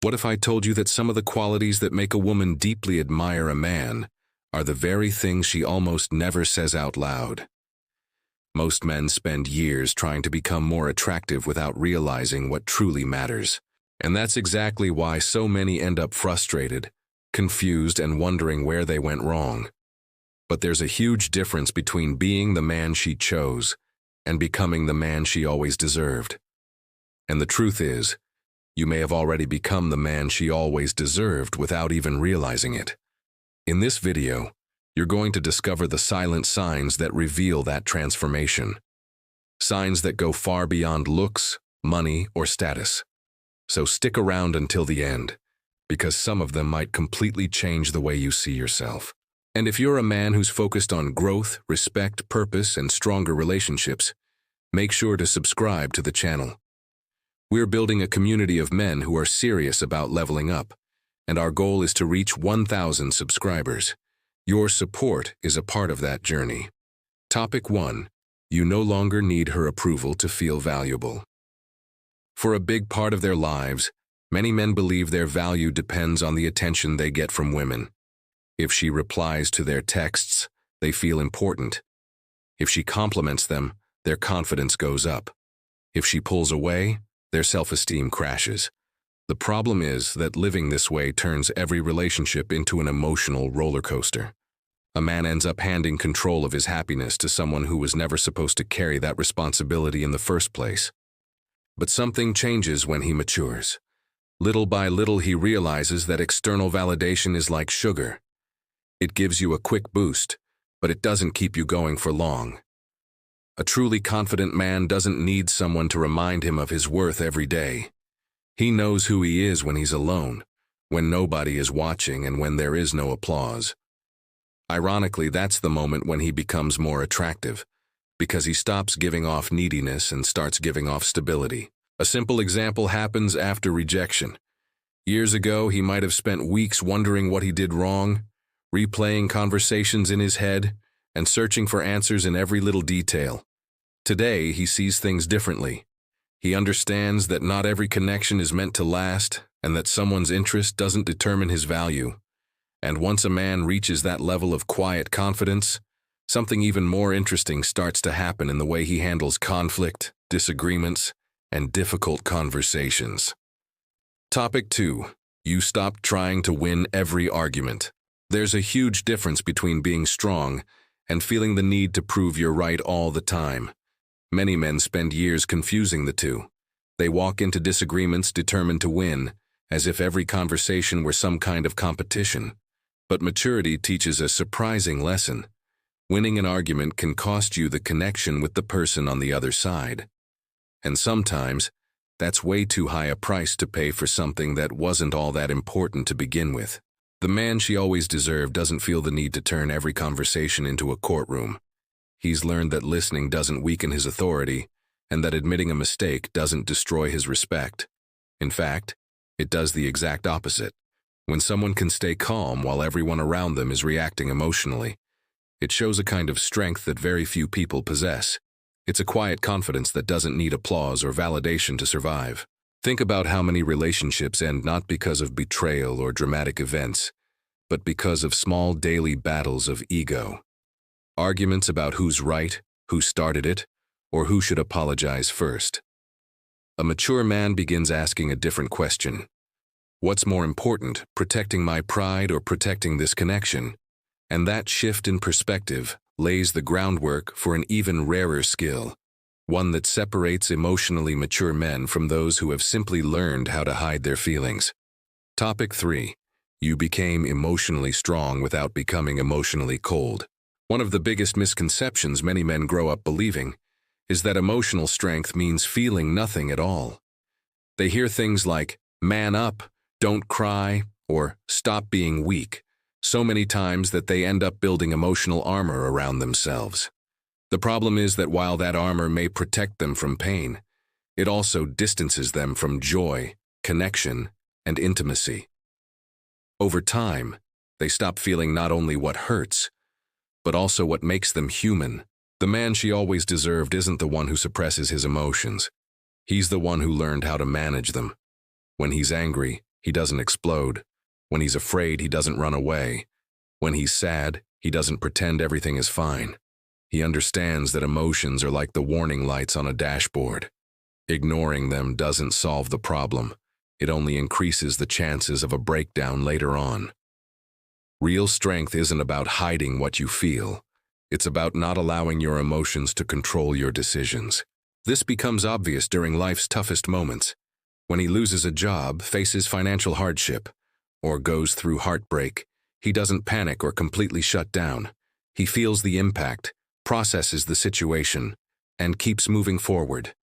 What if I told you that some of the qualities that make a woman deeply admire a man are the very things she almost never says out loud? Most men spend years trying to become more attractive without realizing what truly matters. And that's exactly why so many end up frustrated, confused, and wondering where they went wrong. But there's a huge difference between being the man she chose and becoming the man she always deserved. And the truth is, you may have already become the man she always deserved without even realizing it. In this video, you're going to discover the silent signs that reveal that transformation. Signs that go far beyond looks, money, or status. So stick around until the end, because some of them might completely change the way you see yourself. And if you're a man who's focused on growth, respect, purpose, and stronger relationships, make sure to subscribe to the channel. We're building a community of men who are serious about leveling up, and our goal is to reach 1,000 subscribers. Your support is a part of that journey. Topic 1. You no longer need her approval to feel valuable. For a big part of their lives, many men believe their value depends on the attention they get from women. If she replies to their texts, they feel important. If she compliments them, their confidence goes up. If she pulls away, their self-esteem crashes. The problem is that living this way turns every relationship into an emotional roller coaster. A man ends up handing control of his happiness to someone who was never supposed to carry that responsibility in the first place. But something changes when he matures. Little by little, he realizes that external validation is like sugar. It gives you a quick boost, but it doesn't keep you going for long. A truly confident man doesn't need someone to remind him of his worth every day. He knows who he is when he's alone, when nobody is watching, and when there is no applause. Ironically, that's the moment when he becomes more attractive, because he stops giving off neediness and starts giving off stability. A simple example happens after rejection. Years ago, he might have spent weeks wondering what he did wrong, replaying conversations in his head, and searching for answers in every little detail. Today, he sees things differently. He understands that not every connection is meant to last, and that someone's interest doesn't determine his value. And once a man reaches that level of quiet confidence, something even more interesting starts to happen in the way he handles conflict, disagreements, and difficult conversations. Topic 2. You stop trying to win every argument. There's a huge difference between being strong and feeling the need to prove you're right all the time. Many men spend years confusing the two. They walk into disagreements determined to win, as if every conversation were some kind of competition. But maturity teaches a surprising lesson. Winning an argument can cost you the connection with the person on the other side. And sometimes, that's way too high a price to pay for something that wasn't all that important to begin with. The man she always deserved doesn't feel the need to turn every conversation into a courtroom. He's learned that listening doesn't weaken his authority, and that admitting a mistake doesn't destroy his respect. In fact, it does the exact opposite. When someone can stay calm while everyone around them is reacting emotionally, it shows a kind of strength that very few people possess. It's a quiet confidence that doesn't need applause or validation to survive. Think about how many relationships end not because of betrayal or dramatic events, but because of small daily battles of ego. Arguments about who's right, who started it, or who should apologize first. A mature man begins asking a different question. What's more important, protecting my pride or protecting this connection? And that shift in perspective lays the groundwork for an even rarer skill, one that separates emotionally mature men from those who have simply learned how to hide their feelings. Topic 3. You became emotionally strong without becoming emotionally cold. One of the biggest misconceptions many men grow up believing is that emotional strength means feeling nothing at all. They hear things like, man up, don't cry, or stop being weak, so many times that they end up building emotional armor around themselves. The problem is that while that armor may protect them from pain, it also distances them from joy, connection, and intimacy. Over time, they stop feeling not only what hurts, but also what makes them human. The man she always deserved isn't the one who suppresses his emotions. He's the one who learned how to manage them. When he's angry, he doesn't explode. When he's afraid, he doesn't run away. When he's sad, he doesn't pretend everything is fine. He understands that emotions are like the warning lights on a dashboard. Ignoring them doesn't solve the problem. It only increases the chances of a breakdown later on. Real strength isn't about hiding what you feel. It's about not allowing your emotions to control your decisions. This becomes obvious during life's toughest moments. When he loses a job, faces financial hardship, or goes through heartbreak, he doesn't panic or completely shut down. He feels the impact, processes the situation, and keeps moving forward.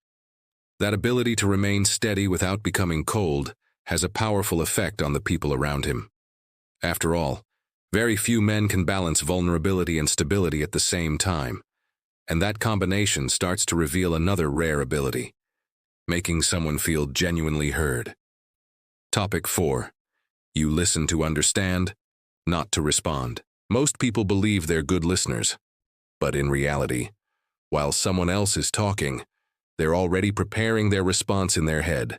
That ability to remain steady without becoming cold has a powerful effect on the people around him. After all, very few men can balance vulnerability and stability at the same time, and that combination starts to reveal another rare ability: making someone feel genuinely heard. Topic 4. You listen to understand, not to respond. Most people believe they're good listeners, but in reality, while someone else is talking, they're already preparing their response in their head.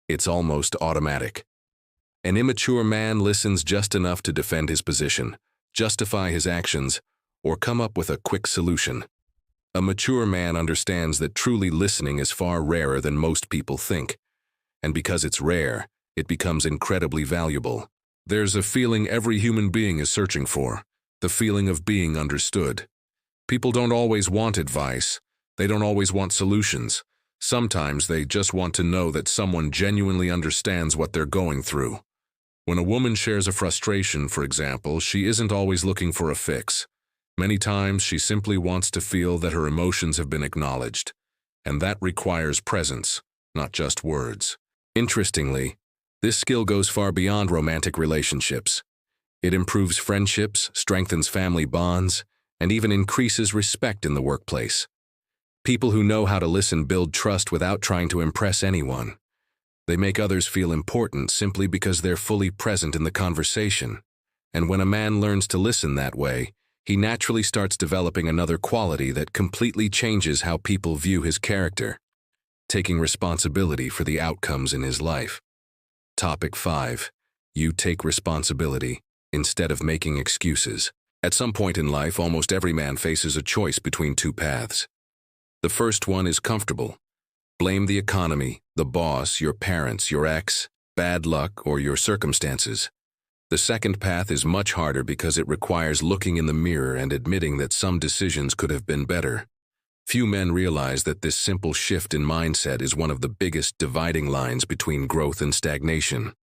It's almost automatic. An immature man listens just enough to defend his position, justify his actions, or come up with a quick solution. A mature man understands that truly listening is far rarer than most people think, and because it's rare, it becomes incredibly valuable. There's a feeling every human being is searching for, the feeling of being understood. People don't always want advice. They don't always want solutions. Sometimes they just want to know that someone genuinely understands what they're going through. When a woman shares a frustration, for example, she isn't always looking for a fix. Many times she simply wants to feel that her emotions have been acknowledged, and that requires presence, not just words. Interestingly, this skill goes far beyond romantic relationships. It improves friendships, strengthens family bonds, and even increases respect in the workplace. People who know how to listen build trust without trying to impress anyone. They make others feel important simply because they're fully present in the conversation. And when a man learns to listen that way, he naturally starts developing another quality that completely changes how people view his character, taking responsibility for the outcomes in his life. Topic 5. You take responsibility instead of making excuses. At some point in life, almost every man faces a choice between two paths. The first one is comfortable. Blame the economy, the boss, your parents, your ex, bad luck, or your circumstances. The second path is much harder because it requires looking in the mirror and admitting that some decisions could have been better. Few men realize that this simple shift in mindset is one of the biggest dividing lines between growth and stagnation.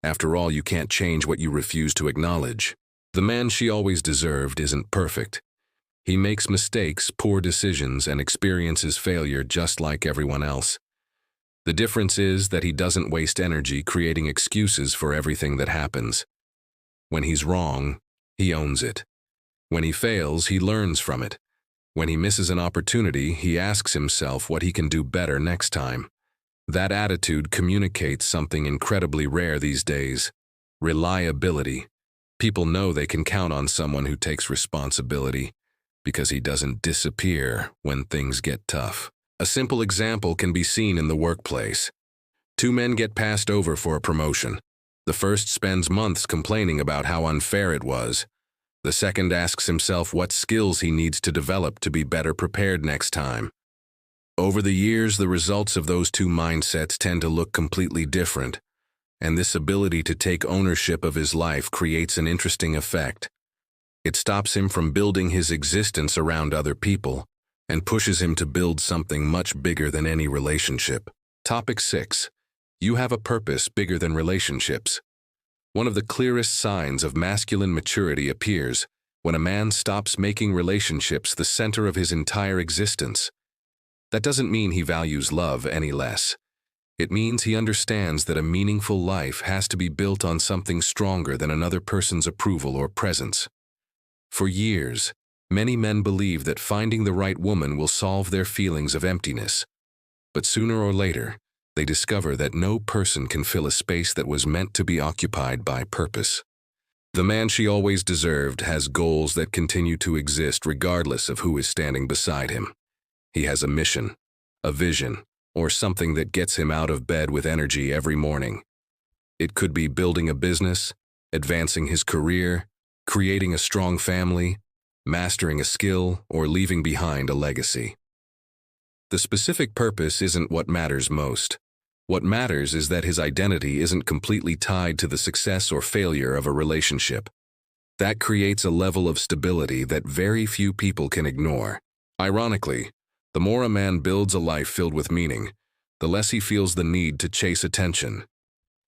After all, you can't change what you refuse to acknowledge. The man she always deserved isn't perfect. He makes mistakes, poor decisions, and experiences failure just like everyone else. The difference is that he doesn't waste energy creating excuses for everything that happens. When he's wrong, he owns it. When he fails, he learns from it. When he misses an opportunity, he asks himself what he can do better next time. That attitude communicates something incredibly rare these days: reliability. People know they can count on someone who takes responsibility, because he doesn't disappear when things get tough. A simple example can be seen in the workplace. Two men get passed over for a promotion. The first spends months complaining about how unfair it was. The second asks himself what skills he needs to develop to be better prepared next time. Over the years, the results of those two mindsets tend to look completely different, and this ability to take ownership of his life creates an interesting effect. It stops him from building his existence around other people and pushes him to build something much bigger than any relationship. Topic 6. You have a purpose bigger than relationships. One of the clearest signs of masculine maturity appears when a man stops making relationships the center of his entire existence. That doesn't mean he values love any less. It means he understands that a meaningful life has to be built on something stronger than another person's approval or presence. For years, many men believe that finding the right woman will solve their feelings of emptiness. But sooner or later, they discover that no person can fill a space that was meant to be occupied by purpose. The man she always deserved has goals that continue to exist regardless of who is standing beside him. He has a mission, a vision, or something that gets him out of bed with energy every morning. It could be building a business, advancing his career, creating a strong family, mastering a skill, or leaving behind a legacy. The specific purpose isn't what matters most. What matters is that his identity isn't completely tied to the success or failure of a relationship. That creates a level of stability that very few people can ignore. Ironically, the more a man builds a life filled with meaning, the less he feels the need to chase attention.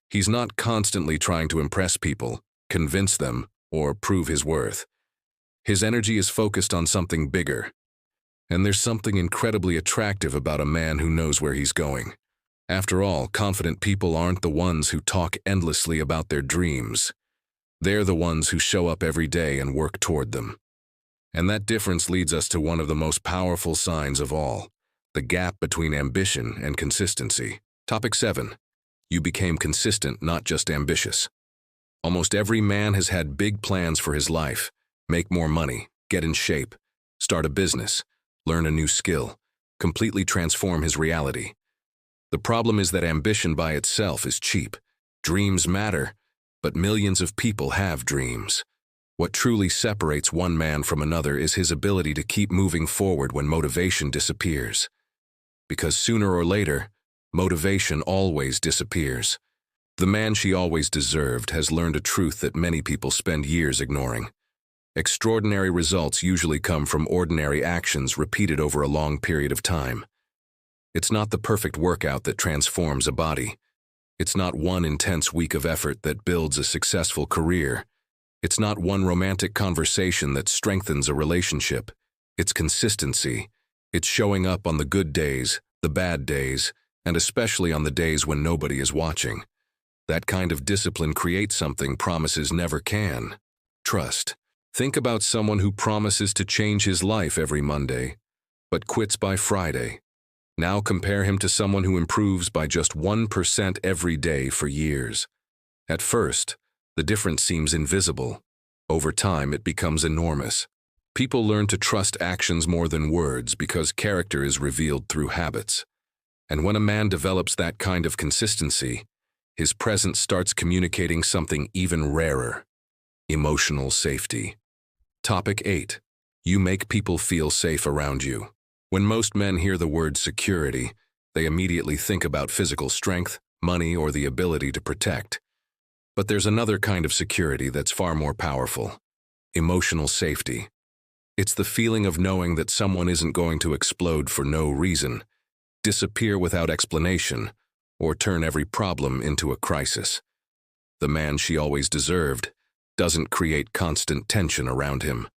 He's not constantly trying to impress people, convince them, or prove his worth. His energy is focused on something bigger. And there's something incredibly attractive about a man who knows where he's going. After all, confident people aren't the ones who talk endlessly about their dreams. They're the ones who show up every day and work toward them. And that difference leads us to one of the most powerful signs of all, the gap between ambition and consistency. Topic 7. You became consistent, not just ambitious. Almost every man has had big plans for his life: make more money, get in shape, start a business, learn a new skill, completely transform his reality. The problem is that ambition by itself is cheap. Dreams matter, but millions of people have dreams. What truly separates one man from another is his ability to keep moving forward when motivation disappears. Because sooner or later, motivation always disappears. The man she always deserved has learned a truth that many people spend years ignoring. Extraordinary results usually come from ordinary actions repeated over a long period of time. It's not the perfect workout that transforms a body. It's not one intense week of effort that builds a successful career. It's not one romantic conversation that strengthens a relationship. It's consistency. It's showing up on the good days, the bad days, and especially on the days when nobody is watching. That kind of discipline creates something promises never can: trust. Think about someone who promises to change his life every Monday, but quits by Friday. Now compare him to someone who improves by just 1% every day for years. At first, the difference seems invisible. Over time, it becomes enormous. People learn to trust actions more than words because character is revealed through habits. And when a man develops that kind of consistency, his presence starts communicating something even rarer: emotional safety. Topic 8. You make people feel safe around you. When most men hear the word security, they immediately think about physical strength, money, or the ability to protect. But there's another kind of security that's far more powerful: emotional safety. It's the feeling of knowing that someone isn't going to explode for no reason, disappear without explanation, or turn every problem into a crisis. The man she always deserved doesn't create constant tension around him.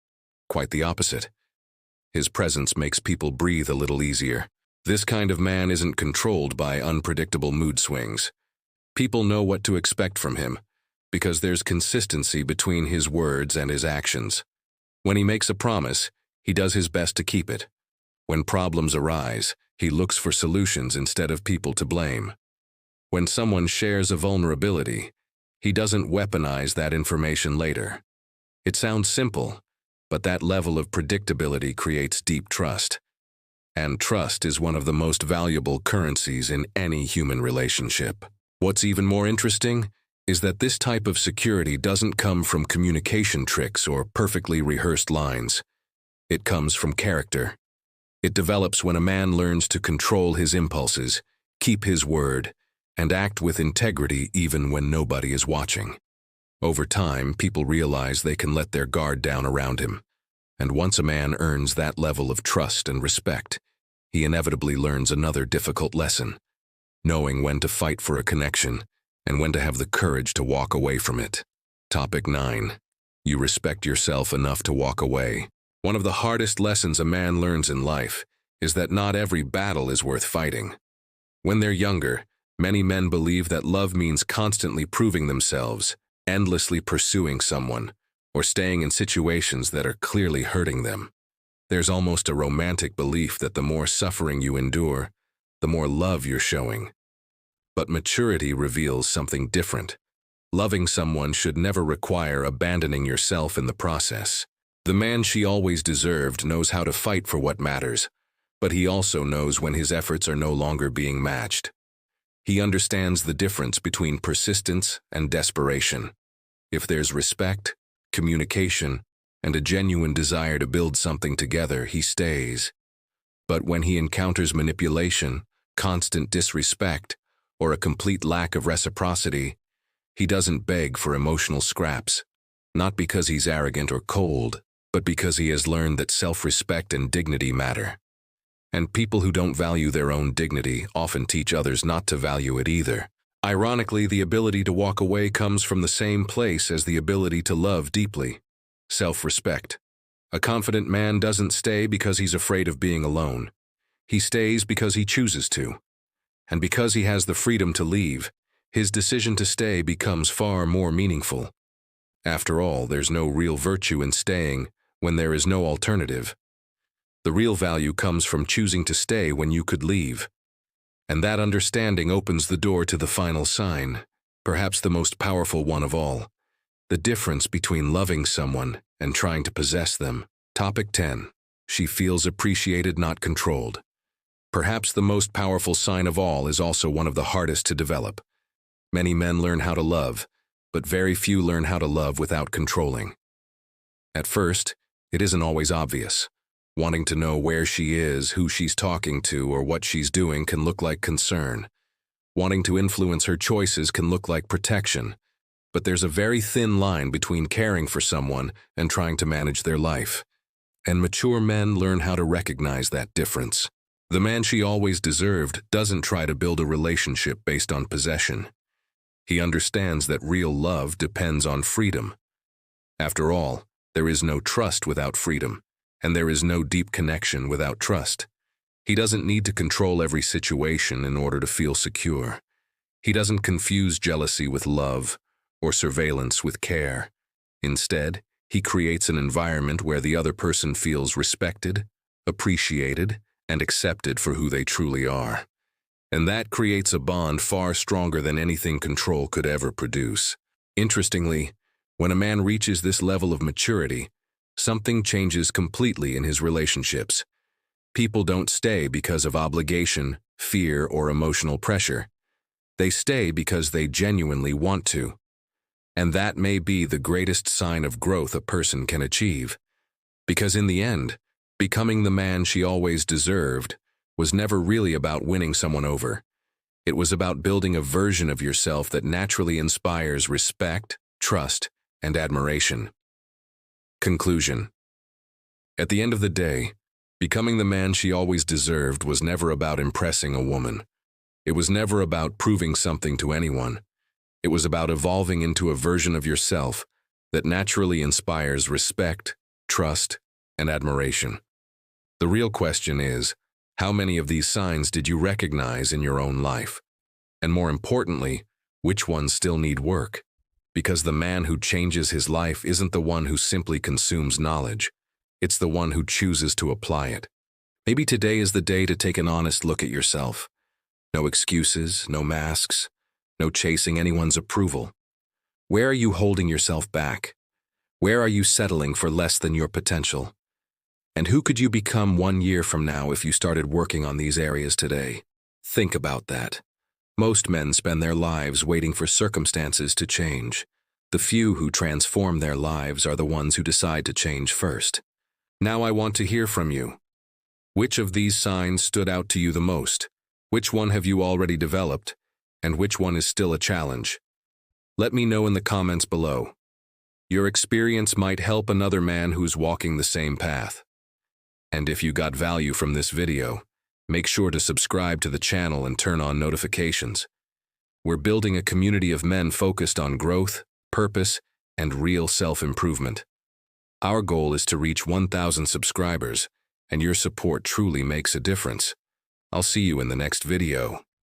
Quite the opposite. His presence makes people breathe a little easier. This kind of man isn't controlled by unpredictable mood swings. People know what to expect from him, because there's consistency between his words and his actions. When he makes a promise, he does his best to keep it. When problems arise, he looks for solutions instead of people to blame. When someone shares a vulnerability, he doesn't weaponize that information later. It sounds simple, but that level of predictability creates deep trust. And trust is one of the most valuable currencies in any human relationship. What's even more interesting is that this type of security doesn't come from communication tricks or perfectly rehearsed lines. It comes from character. It develops when a man learns to control his impulses, keep his word, and act with integrity even when nobody is watching. Over time, people realize they can let their guard down around him. And once a man earns that level of trust and respect, he inevitably learns another difficult lesson: knowing when to fight for a connection and when to have the courage to walk away from it. Topic 9. You respect yourself enough to walk away. One of the hardest lessons a man learns in life is that not every battle is worth fighting. When they're younger, many men believe that love means constantly proving themselves, endlessly pursuing someone, or staying in situations that are clearly hurting them. There's almost a romantic belief that the more suffering you endure, the more love you're showing. But maturity reveals something different. Loving someone should never require abandoning yourself in the process. The man she always deserved knows how to fight for what matters, but he also knows when his efforts are no longer being matched. He understands the difference between persistence and desperation. If there's respect, communication, and a genuine desire to build something together, he stays. But when he encounters manipulation, constant disrespect, or a complete lack of reciprocity, he doesn't beg for emotional scraps, not because he's arrogant or cold, but because he has learned that self-respect and dignity matter. And people who don't value their own dignity often teach others not to value it either. Ironically, the ability to walk away comes from the same place as the ability to love deeply: self-respect. A confident man doesn't stay because he's afraid of being alone. He stays because he chooses to. And because he has the freedom to leave, his decision to stay becomes far more meaningful. After all, there's no real virtue in staying when there is no alternative. The real value comes from choosing to stay when you could leave. And that understanding opens the door to the final sign, perhaps the most powerful one of all: the difference between loving someone and trying to possess them. Topic 10. She feels appreciated, not controlled. Perhaps the most powerful sign of all is also one of the hardest to develop. Many men learn how to love, but very few learn how to love without controlling. At first, it isn't always obvious. Wanting to know where she is, who she's talking to, or what she's doing can look like concern. Wanting to influence her choices can look like protection. But there's a very thin line between caring for someone and trying to manage their life. And mature men learn how to recognize that difference. The man she always deserved doesn't try to build a relationship based on possession. He understands that real love depends on freedom. After all, there is no trust without freedom, and there is no deep connection without trust. He doesn't need to control every situation in order to feel secure. He doesn't confuse jealousy with love or surveillance with care. Instead, he creates an environment where the other person feels respected, appreciated, and accepted for who they truly are. And that creates a bond far stronger than anything control could ever produce. Interestingly, when a man reaches this level of maturity, something changes completely in his relationships. People don't stay because of obligation, fear, or emotional pressure. They stay because they genuinely want to. And that may be the greatest sign of growth a person can achieve. Because in the end, becoming the man she always deserved was never really about winning someone over. It was about building a version of yourself that naturally inspires respect, trust, and admiration. Conclusion. At the end of the day, becoming the man she always deserved was never about impressing a woman. It was never about proving something to anyone. It was about evolving into a version of yourself that naturally inspires respect, trust, and admiration. The real question is, how many of these signs did you recognize in your own life? And more importantly, which ones still need work? Because the man who changes his life isn't the one who simply consumes knowledge. It's the one who chooses to apply it. Maybe today is the day to take an honest look at yourself. No excuses, no masks, no chasing anyone's approval. Where are you holding yourself back? Where are you settling for less than your potential? And who could you become 1 year from now if you started working on these areas today? Think about that. Most men spend their lives waiting for circumstances to change. The few who transform their lives are the ones who decide to change first. Now I want to hear from you. Which of these signs stood out to you the most? Which one have you already developed? And which one is still a challenge? Let me know in the comments below. Your experience might help another man who's walking the same path. And if you got value from this video, make sure to subscribe to the channel and turn on notifications. We're building a community of men focused on growth, purpose, and real self-improvement. Our goal is to reach 1,000 subscribers, and your support truly makes a difference. I'll see you in the next video.